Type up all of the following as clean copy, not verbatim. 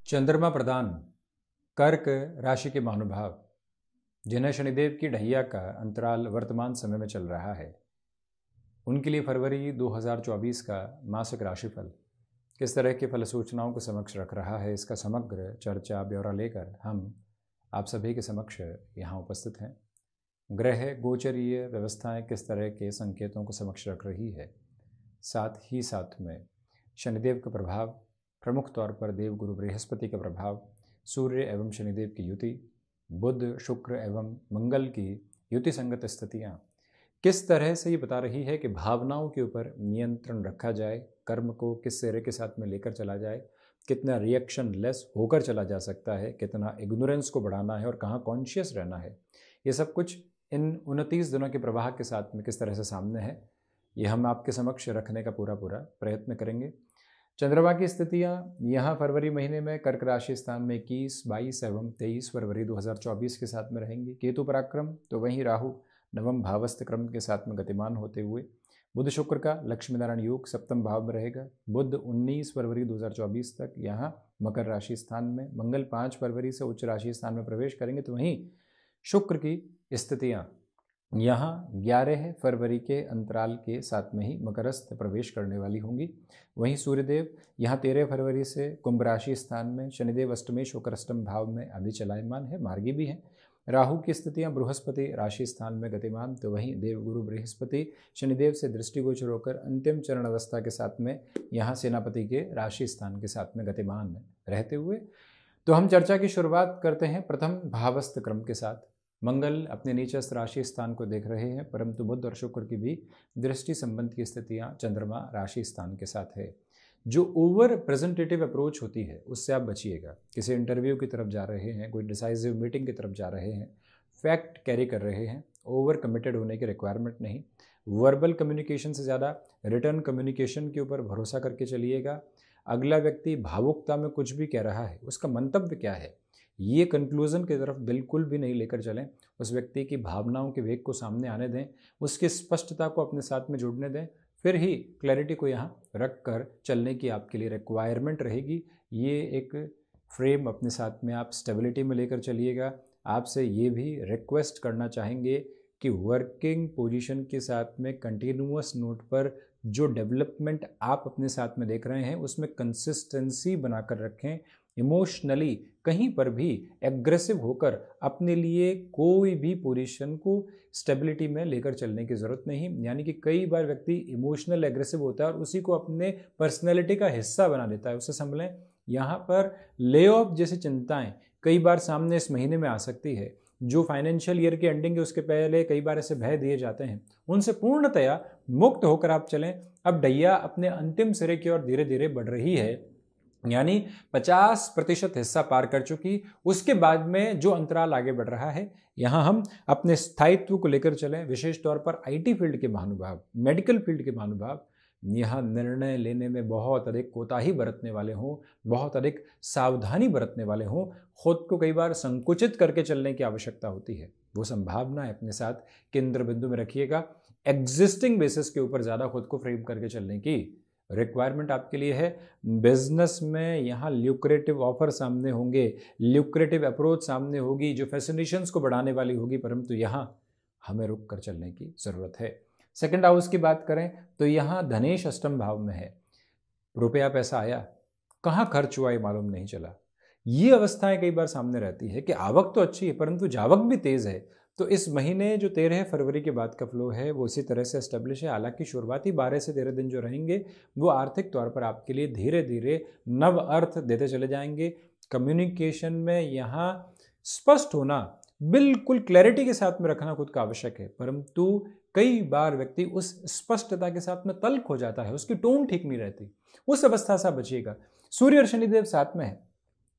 चंद्रमा प्रधान कर्क राशि के महानुभाव जिन्हें शनिदेव की ढैया का अंतराल वर्तमान समय में चल रहा है, उनके लिए फरवरी 2024 का मासिक राशिफल किस तरह की फल सूचनाओं को समक्ष रख रहा है, इसका समग्र चर्चा ब्यौरा लेकर हम आप सभी के समक्ष यहाँ उपस्थित हैं। ग्रह गोचरीय व्यवस्थाएं किस तरह के संकेतों को समक्ष रख रही है, साथ ही साथ में शनिदेव का प्रभाव, प्रमुख तौर पर देवगुरु बृहस्पति का प्रभाव, सूर्य एवं शनिदेव की युति, बुध शुक्र एवं मंगल की युति संगत स्थितियाँ किस तरह से ये बता रही है कि भावनाओं के ऊपर नियंत्रण रखा जाए, कर्म को किस तरह के साथ में लेकर चला जाए, कितना रिएक्शन लेस होकर चला जा सकता है, कितना इग्नोरेंस को बढ़ाना है और कहाँ कॉन्शियस रहना है, ये सब कुछ इन 29 दिनों के प्रवाह के साथ में किस तरह से सामने है, ये हम आपके समक्ष रखने का पूरा प्रयत्न करेंगे। चंद्रमा की स्थितियाँ यहाँ फरवरी महीने में कर्क राशि स्थान में 21, 22 एवं 23 फरवरी 2024 के साथ में रहेंगी। केतु पराक्रम तो वहीं राहु नवम भावस्थ क्रम के साथ में गतिमान होते हुए बुध शुक्र का लक्ष्मी नारायण योग सप्तम भाव में रहेगा। बुध 19 फरवरी 2024 तक यहाँ मकर राशि स्थान में, मंगल 5 फरवरी से उच्च राशि स्थान में प्रवेश करेंगे। तो वहीं शुक्र की स्थितियाँ यहाँ 11 फरवरी के अंतराल के साथ में ही मकरस्थ प्रवेश करने वाली होंगी। वहीं सूर्यदेव यहाँ 13 फरवरी से कुंभ राशि स्थान में, शनिदेव अष्टमेश होकर अष्टम भाव में अभी चलायमान है, मार्गी भी हैं। राहु की स्थितियाँ बृहस्पति राशि स्थान में गतिमान, तो वहीं देवगुरु बृहस्पति शनिदेव से दृष्टिगोचर होकर अंतिम चरण अवस्था के साथ में यहाँ सेनापति के राशि स्थान के साथ में गतिमान रहते हुए। तो हम चर्चा की शुरुआत करते हैं प्रथम भावस्थ क्रम के साथ। मंगल अपने नीचस्थ राशि स्थान को देख रहे हैं, परंतु बुध और शुक्र की भी दृष्टि संबंध की स्थितियां चंद्रमा राशि स्थान के साथ है। जो ओवर प्रेजेंटेटिव अप्रोच होती है उससे आप बचिएगा। किसी इंटरव्यू की तरफ जा रहे हैं, कोई डिसाइसिव मीटिंग की तरफ जा रहे हैं, फैक्ट कैरी कर रहे हैं, ओवर कमिटेड होने की रिक्वायरमेंट नहीं। वर्बल कम्युनिकेशन से ज़्यादा रिटर्न कम्युनिकेशन के ऊपर भरोसा करके चलिएगा। अगला व्यक्ति भावुकता में कुछ भी कह रहा है, उसका मंतव्य क्या है, ये कंक्लूज़न की तरफ बिल्कुल भी नहीं लेकर चलें। उस व्यक्ति की भावनाओं के वेग को सामने आने दें, उसकी स्पष्टता को अपने साथ में जुड़ने दें, फिर ही क्लैरिटी को यहाँ रख कर चलने की आपके लिए रिक्वायरमेंट रहेगी। ये एक फ्रेम अपने साथ में आप स्टेबिलिटी में लेकर चलिएगा। आपसे ये भी रिक्वेस्ट करना चाहेंगे कि वर्किंग पोजीशन के साथ में कंटिन्यूअस नोट पर जो डेवलपमेंट आप अपने साथ में देख रहे हैं उसमें कंसिस्टेंसी बनाकर रखें। इमोशनली कहीं पर भी एग्रेसिव होकर अपने लिए कोई भी पोजीशन को स्टेबिलिटी में लेकर चलने की ज़रूरत नहीं। यानी कि कई बार व्यक्ति इमोशनल एग्रेसिव होता है और उसी को अपने पर्सनैलिटी का हिस्सा बना देता है, उसे संभलें। यहाँ पर ले ऑफ जैसी चिंताएं कई बार सामने इस महीने में आ सकती है। जो फाइनेंशियल ईयर की एंडिंग है उसके पहले कई बार ऐसे भय दिए जाते हैं, उनसे पूर्णतया मुक्त होकर आप चलें। अब ढैया अपने अंतिम सिरे की ओर धीरे धीरे बढ़ रही है, यानी 50% हिस्सा पार कर चुकी। उसके बाद में जो अंतराल आगे बढ़ रहा है, यहाँ हम अपने स्थायित्व को लेकर चलें। विशेष तौर पर आईटी फील्ड के महानुभाव, मेडिकल फील्ड के महानुभाव यहाँ निर्णय लेने में बहुत अधिक कोताही बरतने वाले हों, बहुत अधिक सावधानी बरतने वाले हों। खुद को कई बार संकुचित करके चलने की आवश्यकता होती है, वो संभावना अपने साथ केंद्र बिंदु में रखिएगा। एग्जिस्टिंग बेसिस के ऊपर ज़्यादा खुद को फ्रेम करके चलने की रिक्वायरमेंट आपके लिए है। बिजनेस में यहाँ ल्यूक्रेटिव ऑफर सामने होंगे, ल्यूक्रेटिव अप्रोच सामने होगी जो फैसिनेशंस को बढ़ाने वाली होगी, परंतु यहाँ हमें रुक कर चलने की ज़रूरत है। सेकंड हाउस की बात करें तो यहाँ धनेश अष्टम भाव में है। रुपया पैसा आया, कहाँ खर्च हुआ ये मालूम नहीं चला। ये अवस्थाएं कई बार सामने रहती है कि आवक तो अच्छी है परंतु जावक भी तेज़ है। तो इस महीने जो 13 फरवरी के बाद का फ्लो है वो इसी तरह से एस्टेब्लिश है। हालांकि शुरुआती 12 से 13 दिन जो रहेंगे वो आर्थिक तौर पर आपके लिए धीरे धीरे नव अर्थ देते चले जाएंगे। कम्युनिकेशन में यहाँ स्पष्ट होना, बिल्कुल क्लैरिटी के साथ में रखना खुद का आवश्यक है, परंतु कई बार व्यक्ति उस स्पष्टता के साथ में तल्ख हो जाता है, उसकी टोन ठीक नहीं रहती, उस अवस्था से बचिएगा। सूर्य और शनिदेव साथ में है,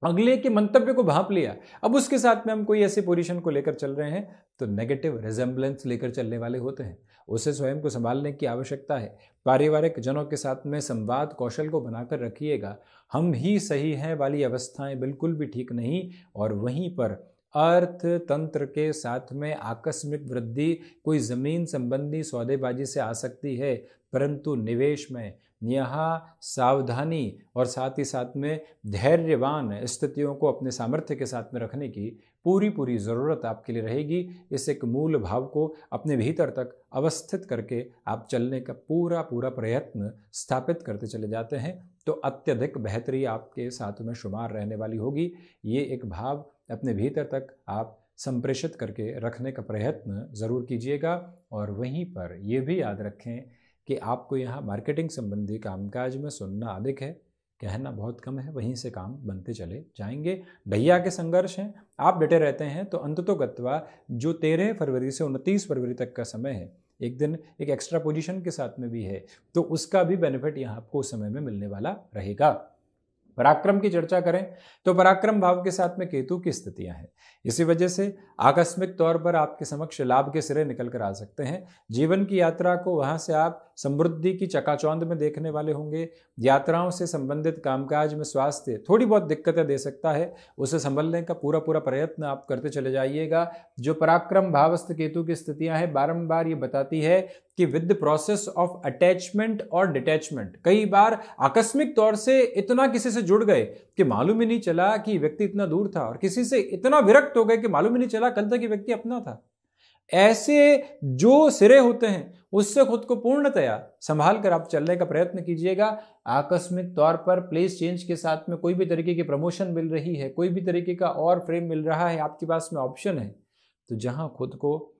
अगले के मंतव्य को भांप लिया, अब उसके साथ में हम कोई ऐसी पोजीशन को लेकर चल रहे हैं तो नेगेटिव रिजेंबलेंस लेकर चलने वाले होते हैं, उसे स्वयं को संभालने की आवश्यकता है। पारिवारिक जनों के साथ में संवाद कौशल को बनाकर रखिएगा। हम ही सही हैं वाली अवस्थाएं बिल्कुल भी ठीक नहीं। और वहीं पर अर्थ तंत्र के साथ में आकस्मिक वृद्धि कोई ज़मीन संबंधी सौदेबाजी से आ सकती है, परंतु निवेश में यहाँ सावधानी और साथ ही साथ में धैर्यवान स्थितियों को अपने सामर्थ्य के साथ में रखने की पूरी ज़रूरत आपके लिए रहेगी। इस एक मूल भाव को अपने भीतर तक अवस्थित करके आप चलने का पूरा प्रयत्न स्थापित करते चले जाते हैं तो अत्यधिक बेहतरी आपके साथ में शुमार रहने वाली होगी। ये एक भाव अपने भीतर तक आप संप्रेषित करके रखने का प्रयत्न ज़रूर कीजिएगा। और वहीं पर ये भी याद रखें कि आपको यहाँ मार्केटिंग संबंधी कामकाज में सुनना अधिक है, कहना बहुत कम है, वहीं से काम बनते चले जाएंगे। ढैया के संघर्ष हैं, आप डटे रहते हैं तो अंततोगत्वा जो 13 फरवरी से 29 फरवरी तक का समय है, एक दिन एक एक्स्ट्रा पोजीशन के साथ में भी है, तो उसका भी बेनिफिट यहाँ आपको उस समय में मिलने वाला रहेगा। पराक्रम की चर्चा करें तो पराक्रम भाव के साथ में केतु की स्थितियां हैं। इसी वजह से आकस्मिक तौर पर आपके समक्ष लाभ के सिरे निकल कर आ सकते हैं। जीवन की यात्रा को वहां से आप समृद्धि की चकाचौंध में देखने वाले होंगे। यात्राओं से संबंधित कामकाज में स्वास्थ्य थोड़ी बहुत दिक्कतें दे सकता है, उसे संभलने का पूरा प्रयत्न आप करते चले जाइएगा। जो पराक्रम भावस्थ केतु की स्थितियां हैं बारंबार ये बताती है कि with the process of attachment और डिटैचमेंट कई बार आकस्मिक तौर से इतना किसी से जुड़ गए कि मालूम ही नहीं चला कि व्यक्ति इतना दूर था, और किसी से इतना विरक्त हो गए कि मालूम ही नहीं चला कल तक ये व्यक्ति अपना था। ऐसे जो सिरे होते हैं उससे खुद को पूर्णतया संभाल कर आप चलने का प्रयत्न कीजिएगा। आकस्मिक तौर पर प्लेस चेंज के साथ में कोई भी तरीके की प्रमोशन मिल रही है, कोई भी तरीके का और फ्रेम मिल रहा है, आपके पास में ऑप्शन है, तो जहां खुद को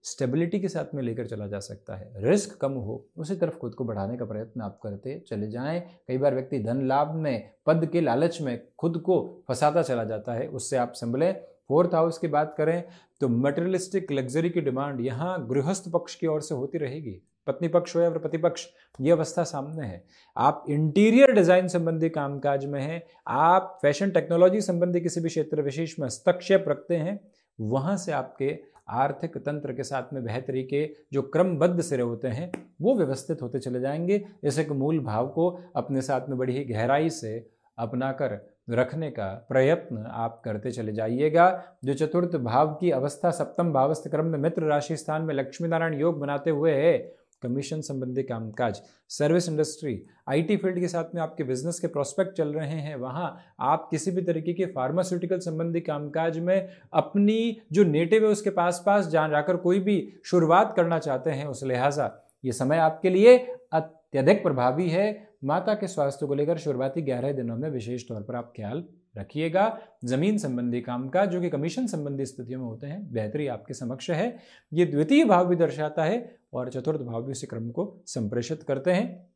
स्टेबिलिटी के साथ में लेकर चला जा सकता है, रिस्क कम हो, उसी तरफ खुद को बढ़ाने का प्रयत्न आप करते चले जाएं। कई बार व्यक्ति धन लाभ में, पद के लालच में खुद को फंसाता चला जाता है, उससे आप संभलें। 4th हाउस की बात करें तो मटेरियलिस्टिक लग्जरी की डिमांड यहाँ गृहस्थ पक्ष की ओर से होती रहेगी, पत्नी पक्ष हो या फिर पति पक्ष, ये अवस्था सामने है। आप इंटीरियर डिजाइन संबंधी कामकाज में हैं, आप फैशन टेक्नोलॉजी संबंधी किसी भी क्षेत्र विशेष में हस्तक्षेप रखते हैं, वहां से आपके आर्थिक तंत्र के साथ में बेहतरी के जो क्रमबद्ध सिरे होते हैं वो व्यवस्थित होते चले जाएंगे। इस एक मूल भाव को अपने साथ में बड़ी ही गहराई से अपनाकर रखने का प्रयत्न आप करते चले जाइएगा। जो 4th भाव की अवस्था 7म भावस्थ क्रम में मित्र राशि स्थान में लक्ष्मी नारायण योग बनाते हुए है, कमीशन संबंधी कामकाज, सर्विस इंडस्ट्री, आईटी फील्ड के साथ में आपके बिजनेस के प्रोस्पेक्ट चल रहे हैं, वहां आप किसी भी तरीके के फार्मास्यूटिकल संबंधी कामकाज में अपनी जो नेटिव है उसके पास जहाँ जाकर कोई भी शुरुआत करना चाहते हैं, उस लिहाजा ये समय आपके लिए अत्यधिक प्रभावी है। माता के स्वास्थ्य को लेकर शुरुआती 11 दिनों में विशेष तौर पर आप ख्याल रखिएगा। जमीन संबंधी कामकाज जो कि कमीशन संबंधी स्थितियों में होते हैं, बेहतरी आपके समक्ष है। ये द्वितीय भाव भी दर्शाता है और 4th भाव भी इस क्रम को संप्रेषित करते हैं।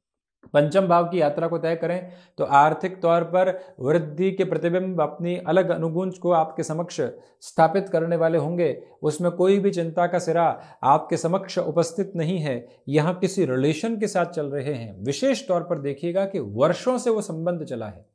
5म भाव की यात्रा को तय करें तो आर्थिक तौर पर वृद्धि के प्रतिबिंब अपनी अलग अनुगुंज को आपके समक्ष स्थापित करने वाले होंगे, उसमें कोई भी चिंता का सिरा आपके समक्ष उपस्थित नहीं है। यहाँ किसी रिलेशन के साथ चल रहे हैं, विशेष तौर पर देखिएगा कि वर्षों से वो संबंध चला है,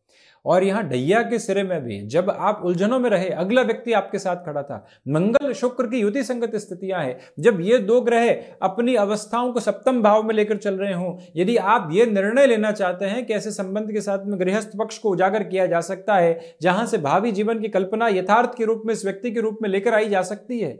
और यहाँ ढैया के सिरे में भी जब आप उलझनों में रहे, अगला व्यक्ति आपके साथ खड़ा था। मंगल शुक्र की युति संगत स्थितियां हैं, जब ये दो ग्रह अपनी अवस्थाओं को 7म भाव में लेकर चल रहे हों, यदि आप ये निर्णय लेना चाहते हैं कि ऐसे संबंध के साथ में गृहस्थ पक्ष को उजागर किया जा सकता है जहां से भावी जीवन की कल्पना यथार्थ के रूप में इस व्यक्ति के रूप में लेकर आई जा सकती है,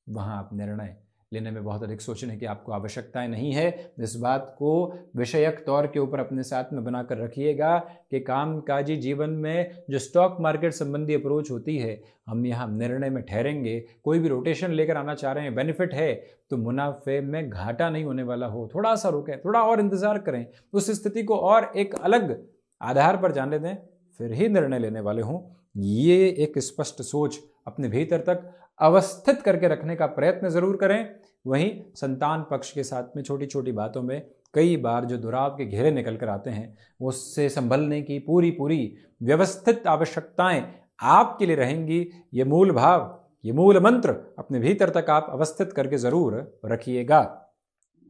वहां आप निर्णय लेने में बहुत अधिक सोचने की आपको आवश्यकताएं नहीं है। इस बात को विषयक तौर के ऊपर अपने साथ में बनाकर रखिएगा कि कामकाजी जीवन में जो स्टॉक मार्केट संबंधी अप्रोच होती है, हम यहाँ निर्णय में ठहरेंगे। कोई भी रोटेशन लेकर आना चाह रहे हैं, बेनिफिट है तो मुनाफे में घाटा नहीं होने वाला हो, थोड़ा सा रुकें, थोड़ा और इंतजार करें, उस स्थिति को और एक अलग आधार पर जाने दें, फिर ही निर्णय लेने वाले हों। ये एक स्पष्ट सोच अपने भीतर तक अवस्थित करके रखने का प्रयत्न जरूर करें। वहीं संतान पक्ष के साथ में छोटी छोटी बातों में कई बार जो दुराव के घेरे निकल कर आते हैं, उससे संभलने की पूरी व्यवस्थित आवश्यकताएं आपके लिए रहेंगी। ये मूल भाव, ये मूल मंत्र अपने भीतर तक आप अवस्थित करके जरूर रखिएगा।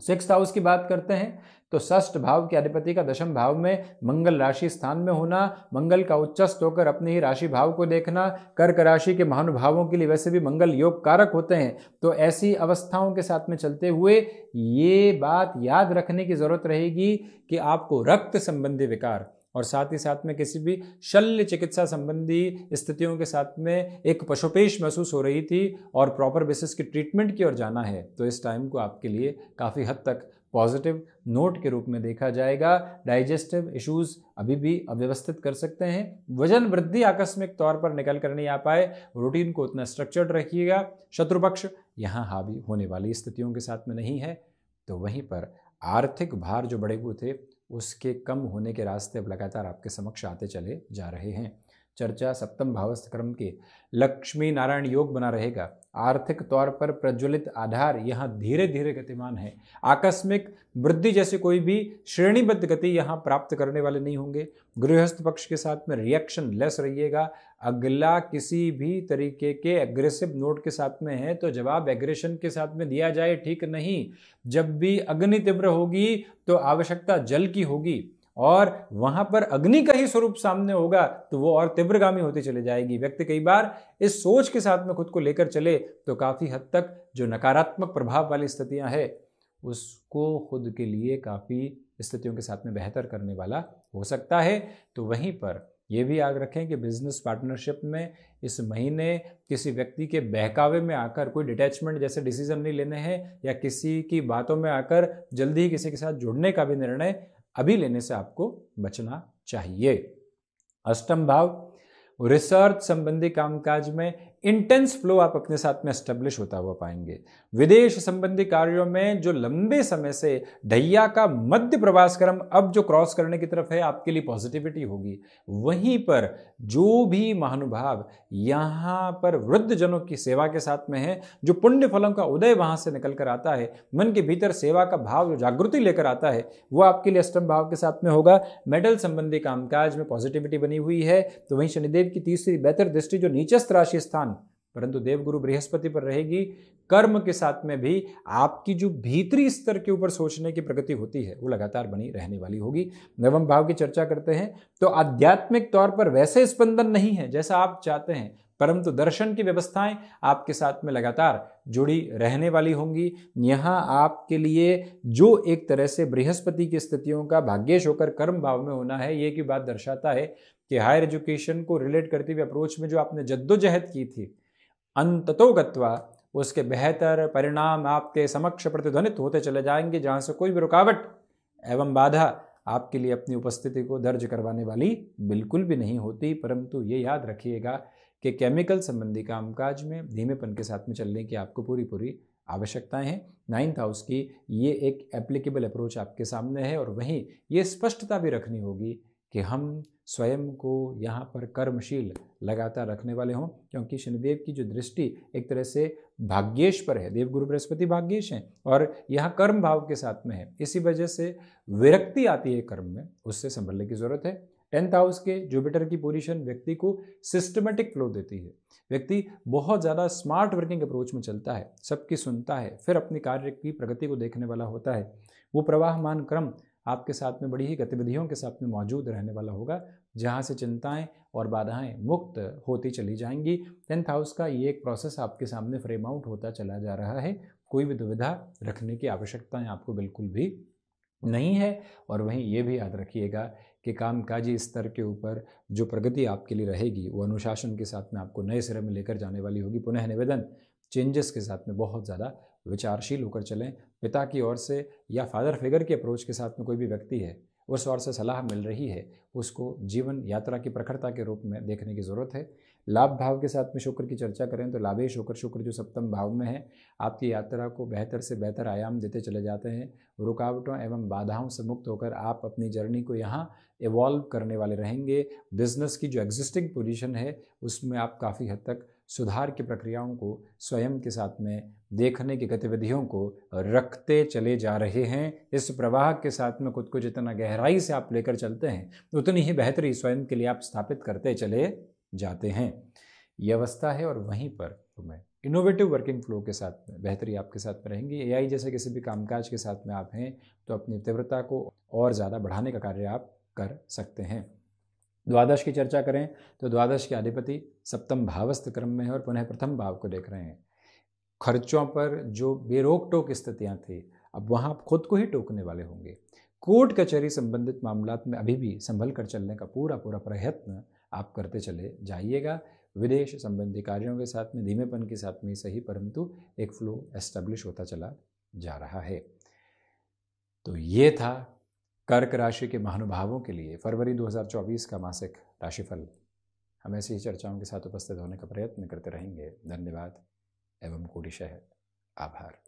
6th हाउस की बात करते हैं तो 6th भाव के अधिपति का 10th भाव में मंगल राशि स्थान में होना, मंगल का उच्चस्थ होकर अपने ही राशि भाव को देखना, कर्क राशि के महानुभावों के लिए वैसे भी मंगल योग कारक होते हैं। तो ऐसी अवस्थाओं के साथ में चलते हुए ये बात याद रखने की जरूरत रहेगी कि आपको रक्त संबंधी विकार और साथ ही साथ में किसी भी शल्य चिकित्सा संबंधी स्थितियों के साथ में एक पशुपेश महसूस हो रही थी और प्रॉपर बेसिस की ट्रीटमेंट की ओर जाना है, तो इस टाइम को आपके लिए काफ़ी हद तक पॉजिटिव नोट के रूप में देखा जाएगा। डाइजेस्टिव इश्यूज अभी भी अव्यवस्थित कर सकते हैं। वजन वृद्धि आकस्मिक तौर पर निकल कर नहीं आ पाए, रूटीन को उतना स्ट्रक्चर्ड रखिएगा। शत्रु पक्ष यहाँ हावी होने वाली स्थितियों के साथ में नहीं है। तो वहीं पर आर्थिक भार जो बढ़े हुए थे उसके कम होने के रास्ते अब लगातार आपके समक्ष आते चले जा रहे हैं। चर्चा सप्तम भावस्थ क्रम के लक्ष्मी नारायण योग बना रहेगा। आर्थिक तौर पर प्रज्वलित आधार यहाँ धीरे धीरे गतिमान है। आकस्मिक वृद्धि जैसे कोई भी श्रेणीबद्ध गति यहाँ प्राप्त करने वाले नहीं होंगे। गृहस्थ पक्ष के साथ में रिएक्शन लेस रहिएगा। अगला किसी भी तरीके के एग्रेसिव नोट के साथ में है तो जवाब एग्रेशन के साथ में दिया जाए, ठीक नहीं। जब भी अग्नि तीव्र होगी तो आवश्यकता जल की होगी, और वहां पर अग्नि का ही स्वरूप सामने होगा तो वो और तीव्रगामी होती चली जाएगी। व्यक्ति कई बार इस सोच के साथ में खुद को लेकर चले तो काफी हद तक जो नकारात्मक प्रभाव वाली स्थितियां हैं उसको खुद के लिए काफी स्थितियों के साथ में बेहतर करने वाला हो सकता है। तो वहीं पर यह भी याद रखें कि बिजनेस पार्टनरशिप में इस महीने किसी व्यक्ति के बहकावे में आकर कोई डिटैचमेंट जैसे डिसीजन नहीं लेने हैं, या किसी की बातों में आकर जल्दी ही किसी के साथ जुड़ने का भी निर्णय अभी लेने से आपको बचना चाहिए। अष्टम भाव रिसर्च संबंधी कामकाज में इंटेंस फ्लो आप अपने साथ में एस्टेब्लिश होता हुआ पाएंगे। विदेश संबंधी कार्यों में जो लंबे समय से ढैया का मध्य प्रवास क्रम अब जो क्रॉस करने की तरफ है आपके लिए पॉजिटिविटी होगी। वहीं पर जो भी महानुभाव यहाँ पर वृद्ध जनों की सेवा के साथ में है, जो पुण्य फलों का उदय वहां से निकल कर आता है, मन के भीतर सेवा का भाव जो जागृति लेकर आता है वो आपके लिए अष्टम भाव के साथ में होगा। मेडल संबंधी कामकाज में पॉजिटिविटी बनी हुई है। तो वहीं शनिदेव की तीसरी बेहतर दृष्टि जो नीचस्थ राशि स्थान परंतु देवगुरु बृहस्पति पर रहेगी, कर्म के साथ में भी आपकी जो भीतरी स्तर के ऊपर सोचने की प्रगति होती है वो लगातार बनी रहने वाली होगी। नवम भाव की चर्चा करते हैं तो आध्यात्मिक तौर पर वैसे स्पंदन नहीं है जैसा आप चाहते हैं, परंतु दर्शन की व्यवस्थाएं आपके साथ में लगातार जुड़ी रहने वाली होंगी। यहाँ आपके लिए जो एक तरह से बृहस्पति की स्थितियों का भाग्येश होकर कर्म भाव में होना है, ये की बात दर्शाता है कि हायर एजुकेशन को रिलेट करते हुए अप्रोच में जो आपने जद्दोजहद की थी, अंततो गत्वा उसके बेहतर परिणाम आपके समक्ष प्रतिध्वनित होते चले जाएंगे, जहां से कोई भी रुकावट एवं बाधा आपके लिए अपनी उपस्थिति को दर्ज करवाने वाली बिल्कुल भी नहीं होती। परंतु ये याद रखिएगा कि केमिकल संबंधी कामकाज में धीमेपन के साथ में चलने की आपको पूरी आवश्यकताएं हैं। 9th हाउस की ये एक एप्लीकेबल अप्रोच आपके सामने है, और वहीं ये स्पष्टता भी रखनी होगी कि हम स्वयं को यहाँ पर कर्मशील लगातार रखने वाले हों, क्योंकि शनिदेव की जो दृष्टि एक तरह से भाग्येश पर है, देवगुरु बृहस्पति भाग्येश हैं और यहाँ कर्म भाव के साथ में है। इसी वजह से विरक्ति आती है कर्म में, उससे संभलने की जरूरत है। 10th हाउस के जुपिटर की पोजीशन व्यक्ति को सिस्टमेटिक फ्लो देती है। व्यक्ति बहुत ज़्यादा स्मार्ट वर्किंग अप्रोच में चलता है, सबकी सुनता है, फिर अपनी कार्य की प्रगति को देखने वाला होता है। वो प्रवाहमान क्रम आपके साथ में बड़ी ही गतिविधियों के साथ में मौजूद रहने वाला होगा, जहां से चिंताएं और बाधाएं मुक्त होती चली जाएंगी। 10th हाउस का ये एक प्रोसेस आपके सामने फ्रेम आउट होता चला जा रहा है। कोई भी दुविधा रखने की आवश्यकताएं आपको बिल्कुल भी नहीं है। और वहीं ये भी याद रखिएगा कि कामकाजी स्तर के ऊपर जो प्रगति आपके लिए रहेगी वो अनुशासन के साथ में आपको नए सिरे में लेकर जाने वाली होगी। पुनः निवेदन, चेंजेस के साथ में बहुत ज़्यादा विचारशील होकर चलें। पिता की ओर से या फादर फिगर के अप्रोच के साथ में कोई भी व्यक्ति है, उस ओर से सलाह मिल रही है, उसको जीवन यात्रा की प्रखरता के रूप में देखने की ज़रूरत है। लाभ भाव के साथ में शुक्र की चर्चा करें तो लाभेश होकर शुक्र जो सप्तम भाव में है, आपकी यात्रा को बेहतर से बेहतर आयाम देते चले जाते हैं। रुकावटों एवं बाधाओं से मुक्त होकर आप अपनी जर्नी को यहाँ इवॉल्व करने वाले रहेंगे। बिजनेस की जो एग्जिस्टिंग पोजीशन है उसमें आप काफ़ी हद तक सुधार की प्रक्रियाओं को स्वयं के साथ में देखने की गतिविधियों को रखते चले जा रहे हैं। इस प्रवाह के साथ में खुद को जितना गहराई से आप लेकर चलते हैं उतनी ही बेहतरी स्वयं के लिए आप स्थापित करते चले जाते हैं। ये अवस्था है, और वहीं पर तुम्हें इनोवेटिव वर्किंग फ्लो के साथ में बेहतरी आपके साथ में रहेंगी। एआई जैसे किसी भी कामकाज के साथ में आप हैं तो अपनी तीव्रता को और ज़्यादा बढ़ाने का कार्य आप कर सकते हैं। द्वादश की चर्चा करें तो द्वादश के अधिपति सप्तम भावस्थ क्रम में है और पुनः प्रथम भाव को देख रहे हैं। खर्चों पर जो बेरोक टोक स्थितियां थी अब वहां खुद को ही टोकने वाले होंगे। कोर्ट कचहरी संबंधित मामलात में अभी भी संभल कर चलने का पूरा प्रयत्न आप करते चले जाइएगा। विदेश संबंधी कार्यों के साथ में धीमेपन के साथ में सही, परंतु एक फ्लो एस्टेब्लिश होता चला जा रहा है। तो ये था कर्क राशि के महानुभावों के लिए फरवरी 2024 का मासिक राशिफल। हम ऐसी ही चर्चाओं के साथ उपस्थित होने का प्रयत्न करते रहेंगे। धन्यवाद एवं कोटिशः आभार।